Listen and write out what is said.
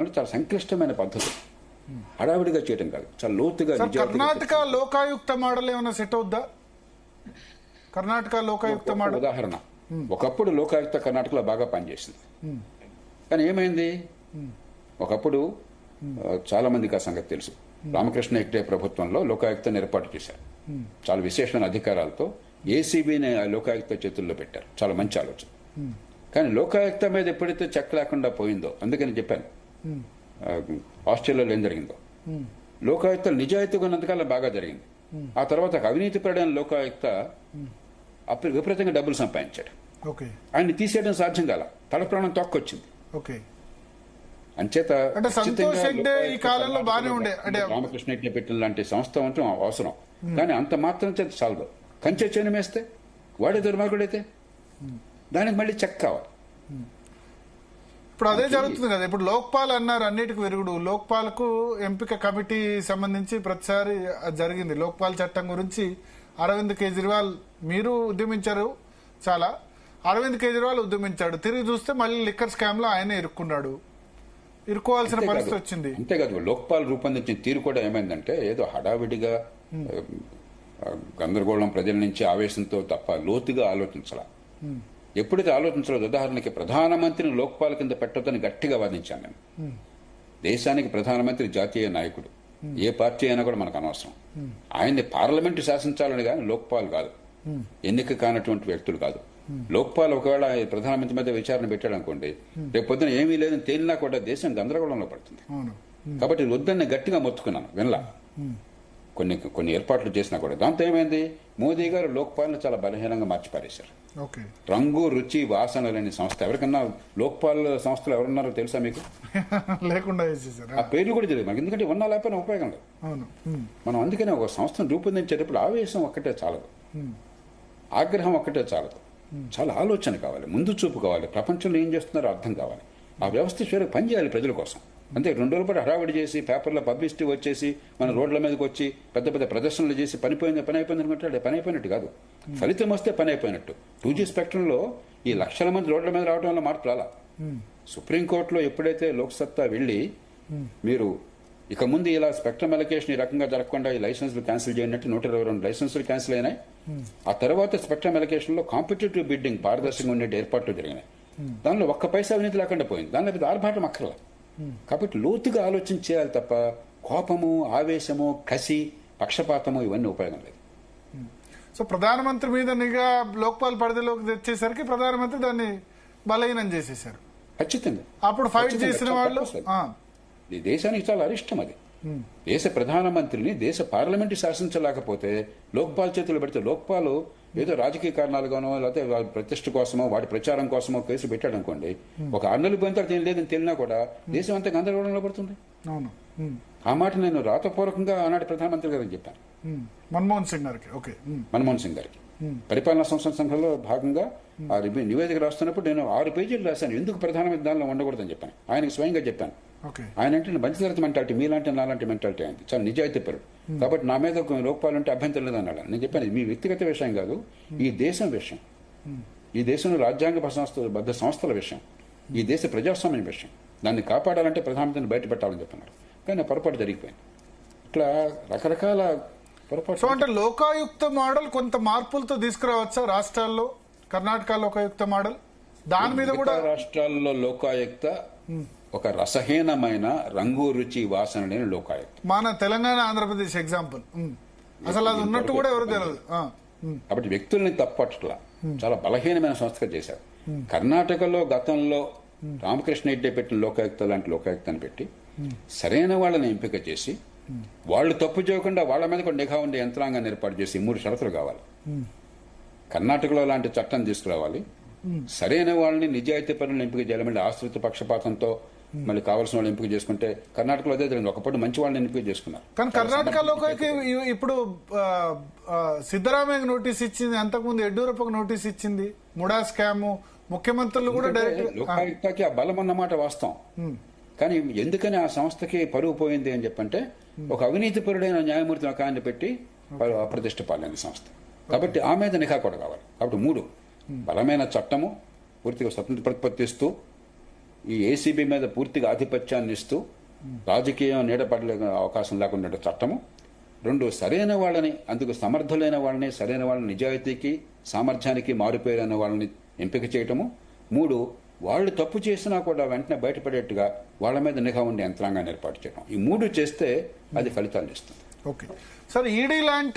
అంటే చాలా సంక్లిష్టమైన పద్ధతి, హడావిడిగా చేయడం కాదు, చాలా లోతుగా. కర్ణాటక లోకాయుక్త మోడల్ ఏమైనా సెట్ అవుద్దా? కర్ణాటక లోకాయుక్త మోడల్ ఉదాహరణ, ఒకప్పుడు లోకాయుక్త కర్ణాటకలో బాగా పనిచేసింది. కానీ ఏమైంది, ఒకప్పుడు చాలా మందికి ఆ సంగతి తెలుసు. రామకృష్ణ హెగ్డే ప్రభుత్వంలో లోకాయుక్తను ఏర్పాటు చేశారు. చాలా విశేషమైన అధికారాలతో ఏసీబీని లోకాయుక్త చేతుల్లో పెట్టారు. చాలా మంచి ఆలోచన. కానీ లోకాయుక్త మీద ఎప్పుడైతే చెక్ లేకుండా పోయిందో, అందుకని చెప్పాను ఆస్ట్రేలియాలో ఏం జరిగిందో, లోకాయుక్తలు నిజాయితీగా ఉన్నంతకాలం బాగా జరిగింది. ఆ తర్వాత అవినీతి పడిన లోకాయుక్త అప్పుడు విపరీతంగా డబ్బులు సంపాదించాడు. ఆయన్ని తీసేయడం సాధ్యం కాల, తల ప్రాణం తొక్కొచ్చింది. అంచేత ఈ కాలంలో బాగానే ఉండే రామకృష్ణ హెగ్డే పెట్టిన లాంటి సంస్థ అంటే అవసరం. కానీ అంత మాత్రం చేత చాలదు. కంచె చేను వేస్తే వాడే దుర్మార్గుడైతే దానికి మళ్ళీ చెక్ కావాలి. ఇప్పుడు అదే జరుగుతుంది కదా. ఇప్పుడు లోక్పాల్ అన్నారు అన్నిటికి విరుగుడు. లోక్పాల్కు ఎంపిక కమిటీ సంబంధించి ప్రతిసారి జరిగింది. లోక్పాల్ చట్టం గురించి అరవింద్ కేజ్రీవాల్ మీరు ఉద్యమించారు చాలా, అరవింద్ కేజ్రీవాల్ ఉద్యమించాడు. తిరిగి చూస్తే మళ్ళీ లిక్కర్ స్కామ్ లో ఆయన ఇరుక్కోవాల్సిన పరిస్థితి వచ్చింది. అంతేకాదు, లోక్పాల్ రూపొందించిన తీరు కూడా ఏమైందంటే ఏదో హడావిడిగా గందరగోళం ప్రజల నుంచి ఆవేశంతో తప్ప లోతుగా ఆలోచించాల. ఎప్పుడైతే ఆలోచించలేదు, ఉదాహరణకి ప్రధానమంత్రిని లోక్పాల్ కింద పెట్టొద్దని గట్టిగా వాదించాను నేను. దేశానికి ప్రధానమంత్రి జాతీయ నాయకుడు, ఏ పార్టీ అయినా కూడా మనకు అనవసరం. ఆయన్ని పార్లమెంటు శాసించాలని కానీ లోక్పాల్ కాదు, ఎన్నిక కానటువంటి వ్యక్తులు కాదు. లోక్పాల్ ఒకవేళ ప్రధానమంత్రి మీద విచారణ పెట్టాడు అనుకోండి, రేపు పొద్దున ఏమీ లేదని తేలినా కూడా దేశం గందరగోళంలో పడుతుంది. కాబట్టి వద్దని గట్టిగా మొత్తుకున్నాను, వినలా. కొన్ని ఏర్పాట్లు చేసినా కూడా దాంతో ఏమైంది, మోదీ గారు లోక్పాల్ని చాలా బలహీనంగా మార్చిపారేశారు. రంగు రుచి వాసన లేని సంస్థ. ఎవరికన్నా లోక్పాల్ సంస్థలు ఎవరున్నారో తెలుసా మీకు? లేకుండా ఆ పేర్లు కూడా తెలియదు మనకి, ఎందుకంటే ఉన్నా లేకపోయినా ఉపయోగం లేదు. మనం అందుకనే ఒక సంస్థను రూపొందించేటప్పుడు ఆవేశం ఒక్కటే చాలదు, ఆగ్రహం ఒక్కటే చాలదు, చాలా ఆలోచన కావాలి, ముందు చూపు కావాలి, ప్రపంచంలో ఏం చేస్తున్నారో అర్థం కావాలి. ఆ వ్యవస్థ చివరికి పనిచేయాలి ప్రజల కోసం. అంతే 2 రోజుల పాటు హడావిడి చేసి పేపర్లో పబ్లిసిటీ వచ్చేసి మన రోడ్ల మీదకి వచ్చి పెద్ద పెద్ద ప్రదర్శనలు చేసి పని అయిపోయింది అనుకుంటే పని అయిపోయినట్టు కాదు. ఫలితం వస్తే పని అయిపోయినట్టు. 2G స్పెక్ట్రంలో ఈ లక్షల మంది రోడ్ల మీద రావడం వల్ల మార్పు రాలా. సుప్రీంకోర్టులో ఎప్పుడైతే లోక్సత్తా వెళ్లి మీరు ఇక ముందు ఇలా స్పెక్ట్రమ్ అలొకేషన్ ఈ రకంగా జరగకుండా ఈ లైసెన్సులు క్యాన్సిల్ చేయనట్టు 122 లైసెన్సులు క్యాన్సిల్ అయినాయి. ఆ తర్వాత స్పెక్ట్రమ్ అలొకేషన్ లో కాంపిటేటివ్ బిడ్డింగ్ పారదర్శకంగా ఉండే ఏర్పాట్లు జరిగినాయి. దానిలో ఒక్క పైసా అవినీతి లేకుండా పోయింది. దానిలో పెద్ద ఆర్భాటం అక్కర్లా. కాబట్టి లోతుగా ఆలోచన చేయాలి తప్ప కోపము, ఆవేశము, కసి, పక్షపాతము ఇవన్నీ ఉపయోగం లేదు. సో ప్రధానమంత్రి మీద నిఘా లోక్పాల్ పరిధిలోకి తెచ్చేసరికి ప్రధానమంత్రి దాన్ని బలహీనం చేసేశారు. ఖచ్చితంగా అప్పుడు ఫైట్ చేసిన వాళ్ళు దేశానికి చాలా అరిష్టం. అది దేశ ప్రధానమంత్రిని దేశ పార్లమెంటు శాసించలేకపోతే లోక్పాల్ చేతులు పెడితే, లోక్పాల్ ఏదో రాజకీయ కారణాలుగానో లేకపోతే వాడి ప్రతిష్ట కోసమో వాడి ప్రచారం కోసమో కేసు పెట్టాడు అనుకోండి, ఒక 6 నెలలు పోయిన తర్వాత ఏం లేదని తెలిసినా కూడా దేశం అంతా గందరగోళంలో పడుతుంది. ఆ మాట నేను రాతపూర్వకంగా ఆనాటి ప్రధానమంత్రి గారికి చెప్పాను, మన్మోహన్ సింగ్ గారికి. పరిపాలనా సంస్థల సంఘంలో భాగంగా ఆ నివేదిక రాస్తున్నప్పుడు నేను 6 పేజీలు రాశాను, ఎందుకు ప్రధానమంత్రి దానిలో ఉండకూడదని చెప్పాను. ఆయనకు స్వయంగా చెప్పాను. ఆయన అంటే మంచితరత మెంటాలిటీ, మీలాంటి నాలాంటి మెంటాలిటీ అయింది, చాలా నిజాయితీ పరుడు. కాబట్టి నా మీద లోక్పాల్ అంటే అభ్యంతరం లేదన్నాడు. నేను చెప్పాను, మీ వ్యక్తిగత విషయం కాదు, ఈ దేశం విషయం, ఈ దేశంలో రాజ్యాంగ బద్ధ సంస్థల విషయం, ఈ దేశ ప్రజాస్వామ్యం విషయం. దాన్ని కాపాడాలంటే ప్రధానమంత్రిని బయట పెట్టాలని చెప్పన్నారు. కానీ పొరపాటు జరిగిపోయింది. ఇట్లా రకరకాల పొరపాటు. అంటే లోకాయుక్త మోడల్ కొంత మార్పులతో తీసుకురావచ్చా రాష్ట్రాల్లో? కర్ణాటక లోకాయుక్త మోడల్ దాని మీద కూడా రాష్ట్రాల్లో లోకాయుక్త ఒక రసహీనమైన రంగు రుచి వాసన లేని లోకాయుక్త. మన తెలంగాణ, ఆంధ్రప్రదేశ్ ఎగ్జాంపుల్ అసలు అది ఉన్నట్టు కూడా ఎవరు తెలియదు. కాబట్టి వ్యక్తుల్ని తప్పట్లా చాలా బలహీనమైన సంస్థగా చేశారు. కర్ణాటకలో గతంలో రామకృష్ణ హెగ్డే పెట్టిన లోకాయుక్త లాంటి లోకాయుక్తని పెట్టి సరైన వాళ్ళని ఎంపిక చేసి వాళ్ళు తప్పు చేయకుండా వాళ్ళ మీద కూడా నిఘా ఉండే యంత్రాంగాన్ని ఏర్పాటు చేసి 3 షరతులు కావాలి. కర్ణాటకలో లాంటి చట్టం తీసుకురావాలి, సరైన వాళ్ళని నిజాయితీ పనులను ఎంపిక చేయాలి. మళ్ళీ ఆశ్రిత పక్షపాతంతో మళ్ళీ కావాల్సిన వాళ్ళు ఎంపిక చేసుకుంటే కర్ణాటకలో అదే జరిగింది. ఒకప్పుడు మంచి వాళ్ళని ఎంపిక చేసుకున్నారు. కానీ కర్ణాటకలో ఇప్పుడు సిద్దరామయ్యకు నోటీస్ ఇచ్చింది, అంతకుముందు యడ్యూరప్పకు నోటీస్ ఇచ్చింది, ముడా స్కామ్, ముఖ్యమంత్రులు కూడా డైరెక్ట్. లోకాయుక్తకి ఆ బలం అన్నమాట వాస్తవం. కానీ ఎందుకని ఆ సంస్థకి పరువు పోయింది అని చెప్పంటే, ఒక అవినీతి పరుడైన న్యాయమూర్తి ఒక ఆయన పెట్టి అప్రతిష్ట పాలైన సంస్థ. కాబట్టి ఆ మీద నిఘా కూడా కావాలి. కాబట్టి 3 బలమైన చట్టము, పూర్తిగా స్వతంత్ర ప్రతిపత్తిస్తూ ఈ ఏసీబీ మీద పూర్తిగా ఆధిపత్యాన్ని ఇస్తూ రాజకీయం నీడపడలే అవకాశం లేకుండా చట్టము. 2, సరైన వాళ్ళని, అందుకు సమర్థులైన వాళ్ళని, సరైన వాళ్ళని, నిజాయితీకి సామర్థ్యానికి మారుపేరైన వాళ్ళని ఎంపిక చేయటము. 3, వాళ్ళు తప్పు చేసినా కూడా వెంటనే బయటపడేట్టుగా వాళ్ళ మీద నిఘా ఉండే యంత్రాంగాన్ని ఏర్పాటు చేయడం. ఈ 3 చేస్తే అది ఫలితాలు ఇస్తుంది. ఓకే సార్, ఈడీ లాంటి